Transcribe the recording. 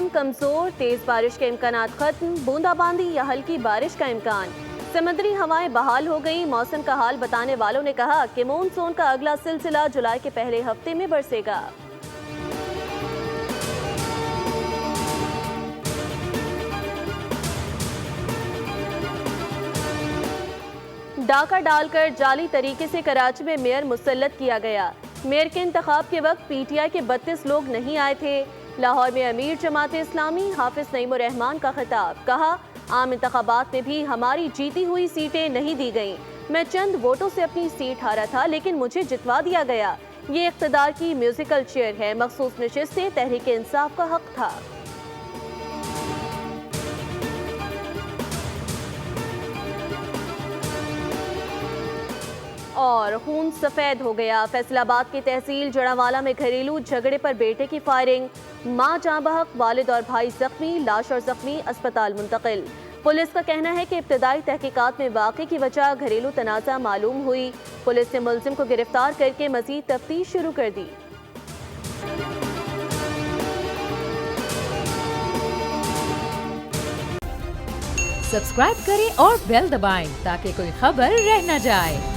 मौसम कमजोर, तेज बारिश के इम्कानात खत्म, बूंदाबांदी या हल्की बारिश का इम्कान। समुद्री हवाएं बहाल हो गई। मौसम का हाल बताने वालों ने कहा कि मानसून का अगला सिलसिला जुलाई के पहले हफ्ते में बरसेगा। डाका डालकर जाली तरीके से कराची में मेयर मुसल्लत किया गया। मेयर के इंतखाब के वक्त पीटीआई के 32 लोग नहीं आए थे। लाहौर में अमीर जमात इस्लामी हाफिज नईमुर रहमान का खिताब, कहा आम इंतखाबात में भी हमारी जीती हुई सीटें नहीं दी गईं। मैं चंद वोटों से अपनी सीट हारा था, लेकिन मुझे जितवा दिया गया। ये इख्तिदार की म्यूजिकल चेयर है, मखसूस नशिस्तें तहरीक इंसाफ का हक था। और खून सफेद हो गया। फैसलाबाद की तहसील जड़ावाला में घरेलू झगड़े पर बेटे की फायरिंग, मां जाँ बहक, वालिद और भाई जख्मी, लाश और जख्मी अस्पताल मुंतकिल। पुलिस का कहना है कि इब्तदाई तहकीकात में वाक़े की वजह घरेलू तनाज़ा मालूम हुई। पुलिस ने मुलजिम को गिरफ्तार करके मजीद तफ्तीश शुरू कर दी। सब्सक्राइब करें और बेल दबाएं ताकि कोई खबर रह न जाए।